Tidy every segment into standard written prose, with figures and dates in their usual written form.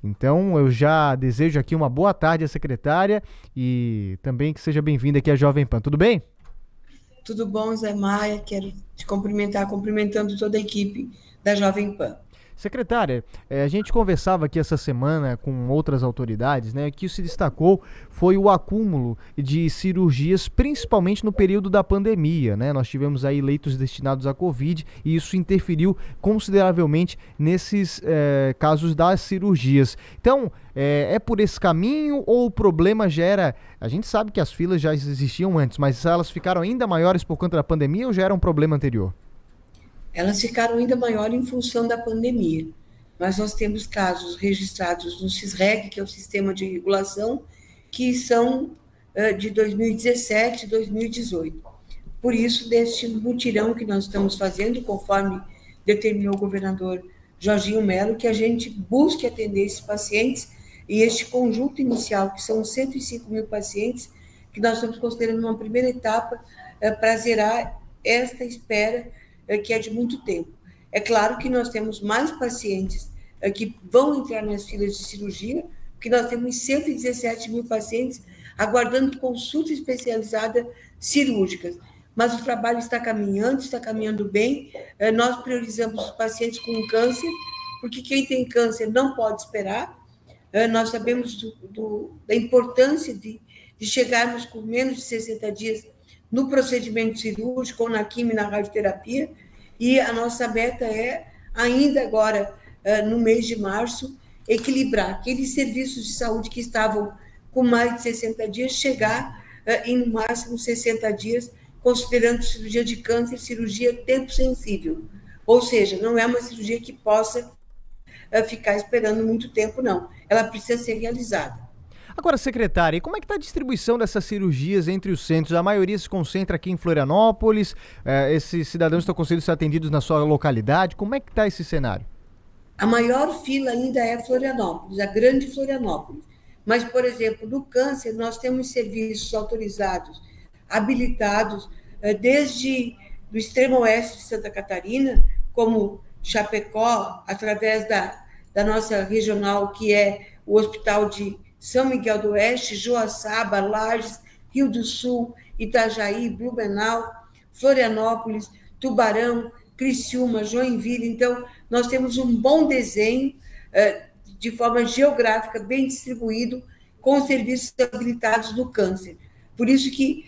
Então, eu já desejo aqui uma boa tarde à secretária e também que seja bem-vinda aqui à Jovem Pan. Tudo bem? Tudo bom, Zé Maia? Quero te cumprimentar, cumprimentando toda a equipe da Jovem Pan. Secretária, a gente conversava aqui essa semana com outras autoridades, né? Que se destacou foi o acúmulo de cirurgias, principalmente no período da pandemia, né? Nós tivemos aí leitos destinados à Covid e isso interferiu consideravelmente nesses casos das cirurgias. Então, é por esse caminho ou o problema já era. A gente sabe que as filas já existiam antes, mas elas ficaram ainda maiores por conta da pandemia ou já era um problema anterior? Elas ficaram ainda maior em função da pandemia, mas nós temos casos registrados no SISREG, que é o Sistema de Regulação, que são de 2017 e 2018. Por isso, deste mutirão que nós estamos fazendo, conforme determinou o governador Jorginho Melo, que a gente busque atender esses pacientes e este conjunto inicial, que são 105 mil pacientes, que nós estamos considerando uma primeira etapa para zerar esta espera, que é de muito tempo. É claro que nós temos mais pacientes que vão entrar nas filas de cirurgia, porque nós temos 117 mil pacientes aguardando consulta especializada cirúrgica. Mas o trabalho está caminhando bem. Nós priorizamos os pacientes com câncer, porque quem tem câncer não pode esperar. Nós sabemos da importância de chegarmos com menos de 60 dias no procedimento cirúrgico, ou na quimio e na radioterapia, e a nossa meta é, ainda agora, no mês de março, equilibrar aqueles serviços de saúde que estavam com mais de 60 dias, chegar em no máximo 60 dias, considerando cirurgia de câncer, cirurgia tempo sensível. Ou seja, não é uma cirurgia que possa ficar esperando muito tempo, não. Ela precisa ser realizada. Agora, secretária, e como é que está a distribuição dessas cirurgias entre os centros? A maioria se concentra aqui em Florianópolis, esses cidadãos estão conseguindo ser atendidos na sua localidade. Como é que está esse cenário? A maior fila ainda é Florianópolis, a grande Florianópolis. Mas, por exemplo, no câncer, nós temos serviços autorizados, habilitados, desde o extremo oeste de Santa Catarina, como Chapecó, através da nossa regional, que é o Hospital de São Miguel do Oeste, Joaçaba, Lages, Rio do Sul, Itajaí, Blumenau, Florianópolis, Tubarão, Criciúma, Joinville. Então, nós temos um bom desenho de forma geográfica, bem distribuído, com serviços habilitados no câncer. Por isso que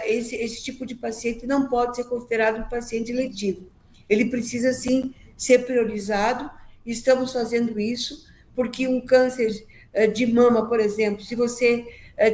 esse tipo de paciente não pode ser considerado um paciente letivo. Ele precisa, sim, ser priorizado. Estamos fazendo isso, porque um câncer de mama, por exemplo, se você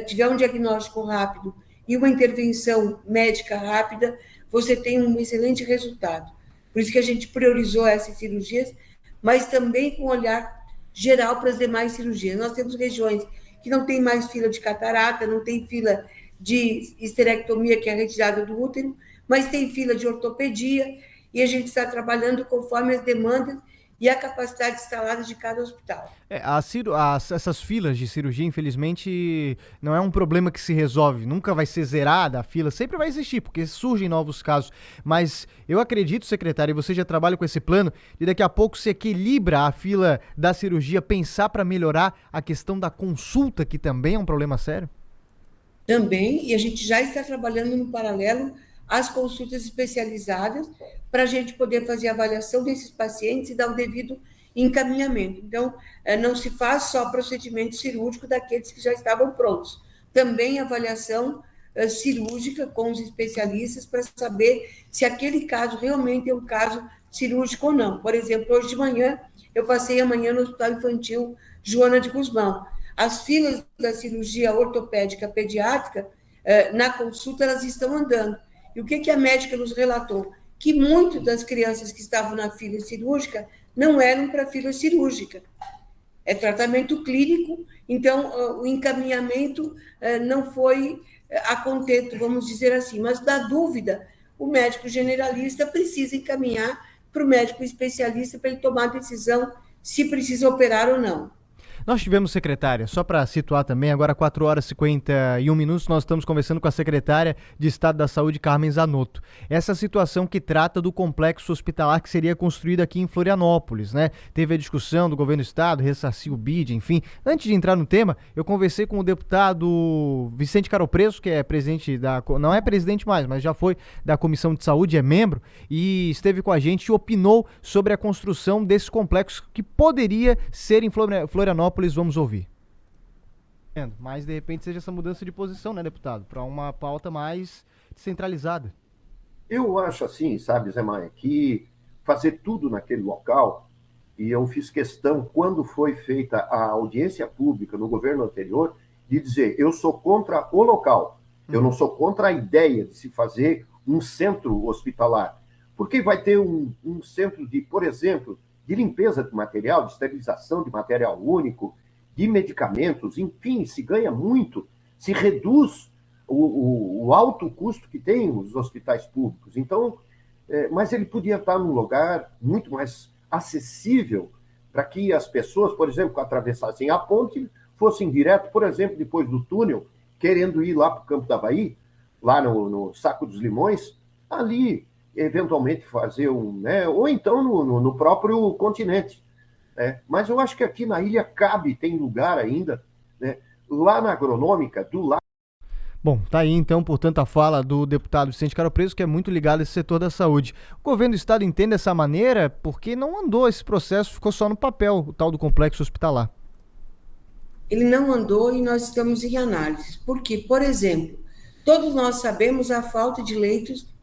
tiver um diagnóstico rápido e uma intervenção médica rápida, você tem um excelente resultado. Por isso que a gente priorizou essas cirurgias, mas também com olhar geral para as demais cirurgias. Nós temos regiões que não tem mais fila de catarata, não tem fila de esterectomia, que é a retirada do útero, mas tem fila de ortopedia, e a gente está trabalhando conforme as demandas e a capacidade instalada de cada hospital. Essas filas de cirurgia, infelizmente, não é um problema que se resolve. Nunca vai ser zerada a fila, sempre vai existir, porque surgem novos casos. Mas eu acredito, secretário, e você já trabalha com esse plano, de daqui a pouco se equilibra a fila da cirurgia, pensar para melhorar a questão da consulta, que também é um problema sério? Também, e a gente já está trabalhando no paralelo as consultas especializadas para a gente poder fazer a avaliação desses pacientes e dar o devido encaminhamento. Então, não se faz só procedimento cirúrgico daqueles que já estavam prontos, também avaliação cirúrgica com os especialistas para saber se aquele caso realmente é um caso cirúrgico ou não. Por exemplo, hoje de manhã, eu passei amanhã no Hospital Infantil Joana de Guzmão. As filas da cirurgia ortopédica pediátrica, na consulta, elas estão andando. E o que a médica nos relatou? Que muitas das crianças que estavam na fila cirúrgica não eram para fila cirúrgica. É tratamento clínico, então o encaminhamento não foi a contento, vamos dizer assim. Mas, na dúvida, o médico generalista precisa encaminhar para o médico especialista para ele tomar a decisão se precisa operar ou não. Nós tivemos secretária, só para situar também, agora 4 horas e 51 minutos, nós estamos conversando com a secretária de Estado da Saúde, Carmen Zanotto. Essa situação que trata do complexo hospitalar que seria construído aqui em Florianópolis, né? Teve a discussão do governo do estado, ressarcir o BID, enfim. Antes de entrar no tema, eu conversei com o deputado Vicente Caropreso, que é presidente não é presidente mais, mas já foi da Comissão de Saúde, é membro, e esteve com a gente e opinou sobre a construção desse complexo que poderia ser em Florianópolis. Vamos ouvir. Mas de repente seja essa mudança de posição, né, deputado, para uma pauta mais descentralizada. Eu acho assim, sabe, Zé Maia, que fazer tudo naquele local, e eu fiz questão, quando foi feita a audiência pública no governo anterior, de dizer, eu sou contra o local, eu não sou contra a ideia de se fazer um centro hospitalar, porque vai ter um centro de, por exemplo, de limpeza de material, de esterilização de material único, de medicamentos, enfim, se ganha muito, se reduz o alto custo que tem os hospitais públicos. Então, mas ele podia estar num lugar muito mais acessível para que as pessoas, por exemplo, que atravessassem a ponte, fossem direto, por exemplo, depois do túnel, querendo ir lá para o Campo da Bahia, lá no Saco dos Limões, ali, eventualmente, fazer né, ou então no próprio continente. Mas eu acho que aqui na ilha tem lugar ainda, né, lá na agronômica, do lado. Bom, tá aí então, portanto, a fala do deputado Vicente Caropreso, que é muito ligado a esse setor da saúde. O governo do estado entende dessa maneira porque não andou esse processo, ficou só no papel, o tal do complexo hospitalar. Ele não andou e nós estamos em análise. Por quê? Por exemplo, todos nós sabemos a falta de leitos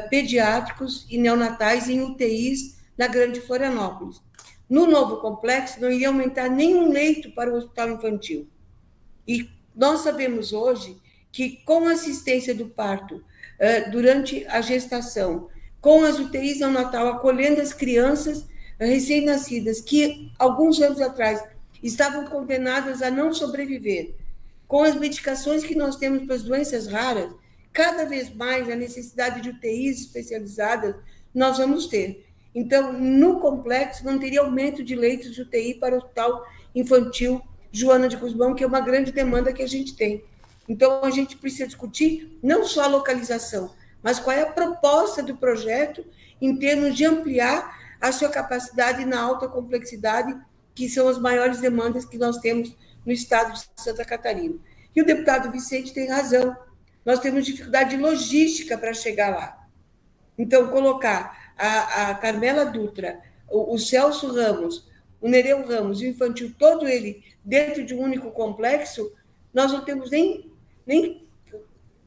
pediátricos e neonatais em UTIs na Grande Florianópolis. No novo complexo, não iria aumentar nenhum leito para o hospital infantil. E nós sabemos hoje que, com a assistência do parto durante a gestação, com as UTIs neonatal acolhendo as crianças recém-nascidas, que alguns anos atrás estavam condenadas a não sobreviver, com as medicações que nós temos para as doenças raras, cada vez mais a necessidade de UTIs especializadas nós vamos ter. Então, no complexo, não teria aumento de leitos de UTI para o Hospital Infantil Joana de Guzmão, que é uma grande demanda que a gente tem. Então, a gente precisa discutir não só a localização, mas qual é a proposta do projeto em termos de ampliar a sua capacidade na alta complexidade, que são as maiores demandas que nós temos no estado de Santa Catarina. E o deputado Vicente tem razão. Nós temos dificuldade logística para chegar lá. Então, colocar a Carmela Dutra, o Celso Ramos, o Nereu Ramos e o infantil, todo ele dentro de um único complexo, nós não temos nem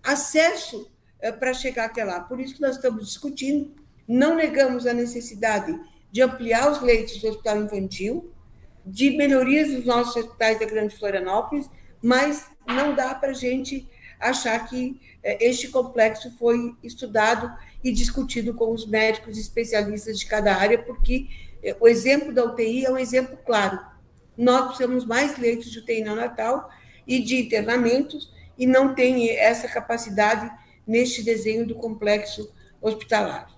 acesso para chegar até lá. Por isso que nós estamos discutindo, não negamos a necessidade de ampliar os leitos do hospital infantil, de melhorias dos nossos hospitais da Grande Florianópolis, mas não dá para a gente achar que este complexo foi estudado e discutido com os médicos especialistas de cada área, porque o exemplo da UTI é um exemplo claro. Nós precisamos mais leitos de UTI neonatal e de internamentos, e não tem essa capacidade neste desenho do complexo hospitalar.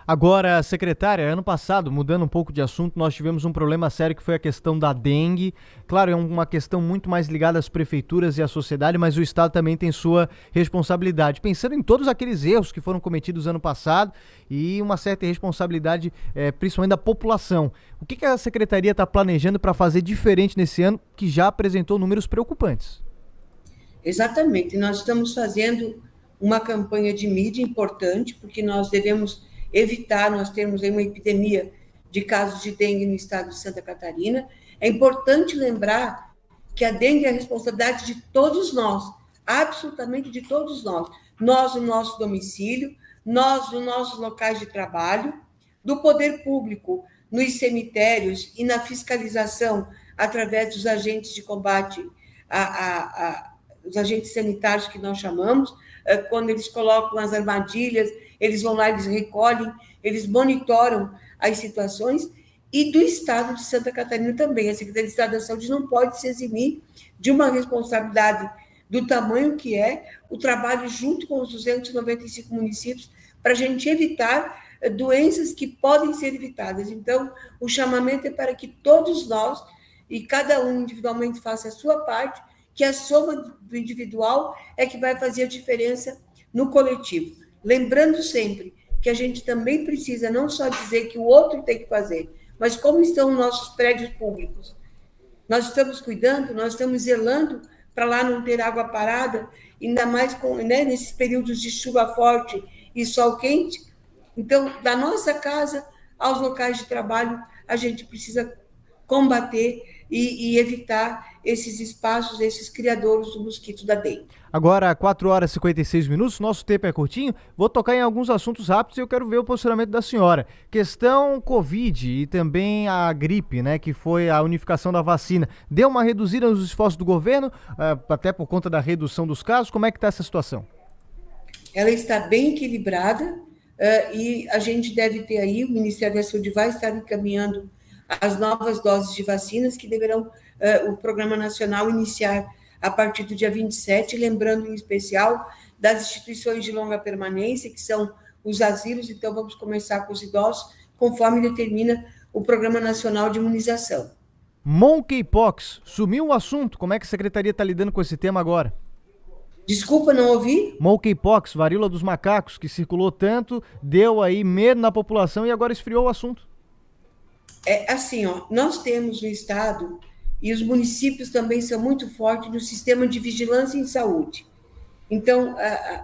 Agora, secretária, ano passado, mudando um pouco de assunto, nós tivemos um problema sério que foi a questão da dengue. Claro, é uma questão muito mais ligada às prefeituras e à sociedade, mas o Estado também tem sua responsabilidade. Pensando em todos aqueles erros que foram cometidos ano passado e uma certa responsabilidade, principalmente da população. O que a Secretaria está planejando para fazer diferente nesse ano, que já apresentou números preocupantes? Exatamente. Nós estamos fazendo uma campanha de mídia importante, porque nós devemos evitar nós termos uma epidemia de casos de dengue no estado de Santa Catarina. É importante lembrar que a dengue é a responsabilidade de todos nós, absolutamente de todos nós. Nós no nosso domicílio, nós nos nossos locais de trabalho, do poder público nos cemitérios e na fiscalização através dos agentes de combate, os agentes sanitários que nós chamamos, quando eles colocam as armadilhas, eles vão lá, eles recolhem, eles monitoram as situações, e do Estado de Santa Catarina também. A Secretaria de Estado da Saúde não pode se eximir de uma responsabilidade do tamanho que é o trabalho junto com os 295 municípios para a gente evitar doenças que podem ser evitadas. Então, o chamamento é para que todos nós e cada um individualmente faça a sua parte, que a soma do individual é que vai fazer a diferença no coletivo. Lembrando sempre que a gente também precisa não só dizer que o outro tem que fazer, mas como estão os nossos prédios públicos. Nós estamos cuidando, nós estamos zelando para lá não ter água parada, ainda mais nesses períodos de chuva forte e sol quente. Então, da nossa casa aos locais de trabalho, a gente precisa combater e evitar esses espaços, esses criadouros do mosquito da dengue. Agora, 4 horas e 56 minutos, nosso tempo é curtinho. Vou tocar em alguns assuntos rápidos e eu quero ver o posicionamento da senhora. Questão Covid e também a gripe, né, que foi a unificação da vacina. Deu uma reduzida nos esforços do governo, até por conta da redução dos casos? Como é que está essa situação? Ela está bem equilibrada e a gente deve ter aí, o Ministério da Saúde vai estar encaminhando as novas doses de vacinas que deverão o Programa Nacional iniciar a partir do dia 27, lembrando em especial das instituições de longa permanência, que são os asilos, então vamos começar com os idosos, conforme determina o Programa Nacional de Imunização. Monkeypox, sumiu o assunto, como é que a Secretaria está lidando com esse tema agora? Desculpa, não ouvi? Monkeypox, varíola dos macacos, que circulou tanto, deu aí medo na população e agora esfriou o assunto. É assim, nós temos no estado, e os municípios também são muito fortes no sistema de vigilância em saúde. Então,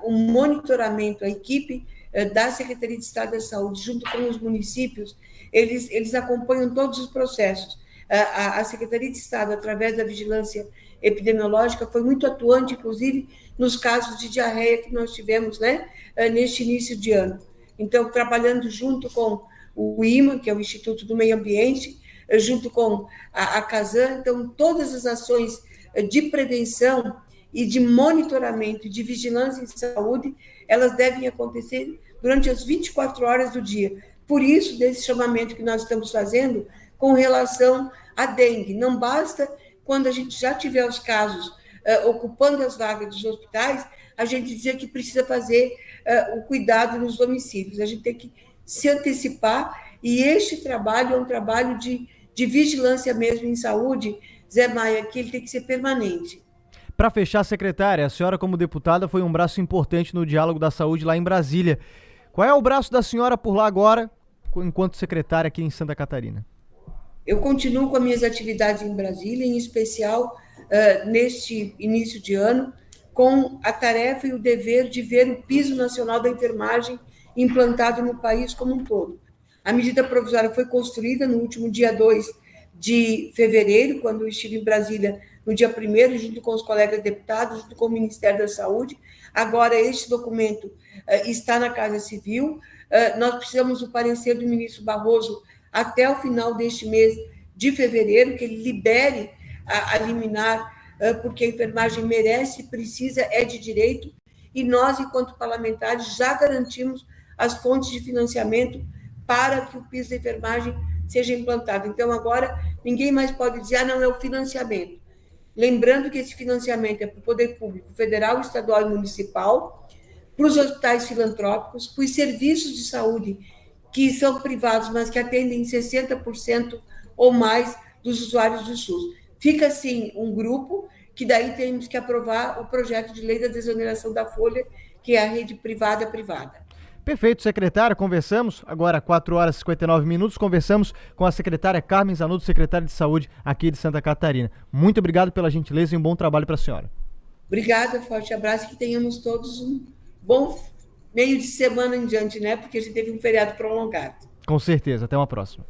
o monitoramento, a equipe da Secretaria de Estado da Saúde, junto com os municípios, eles acompanham todos os processos. A Secretaria de Estado, através da vigilância epidemiológica, foi muito atuante, inclusive, nos casos de diarreia que nós tivemos, né, neste início de ano. Então, trabalhando junto com o IMA, que é o Instituto do Meio Ambiente, junto com a CASAN, então, todas as ações de prevenção e de monitoramento e de vigilância em saúde, elas devem acontecer durante as 24 horas do dia. Por isso, desse chamamento que nós estamos fazendo com relação à dengue. Não basta, quando a gente já tiver os casos ocupando as vagas dos hospitais, a gente dizer que precisa fazer o cuidado nos domicílios. A gente tem que se antecipar, e este trabalho é um trabalho de vigilância mesmo em saúde, Zé Maia, que ele tem que ser permanente. Para fechar, secretária, a senhora como deputada foi um braço importante no diálogo da saúde lá em Brasília. Qual é o braço da senhora por lá agora, enquanto secretária aqui em Santa Catarina? Eu continuo com as minhas atividades em Brasília, em especial neste início de ano, com a tarefa e o dever de ver o piso nacional da enfermagem implantado no país como um todo. A medida provisória foi construída no último dia 2 de fevereiro, quando eu estive em Brasília, no dia 1º, junto com os colegas deputados, junto com o Ministério da Saúde. Agora, este documento está na Casa Civil. Nós precisamos do parecer do ministro Barroso até o final deste mês de fevereiro, que ele libere a liminar, porque a enfermagem merece, precisa, é de direito, e nós, enquanto parlamentares, já garantimos as fontes de financiamento para que o piso da enfermagem seja implantado. Então, agora, ninguém mais pode dizer, não, é o financiamento. Lembrando que esse financiamento é para o poder público federal, estadual e municipal, para os hospitais filantrópicos, para os serviços de saúde que são privados, mas que atendem 60% ou mais dos usuários do SUS. Fica, assim, um grupo que daí temos que aprovar o projeto de lei da desoneração da folha, que é a rede privada. Perfeito, secretária, conversamos, agora 4 horas e 59 minutos, conversamos com a secretária Carmen Zanotto, secretária de Saúde aqui de Santa Catarina. Muito obrigado pela gentileza e um bom trabalho para a senhora. Obrigada, forte abraço e que tenhamos todos um bom meio de semana em diante, né? Porque a gente teve um feriado prolongado. Com certeza, até uma próxima.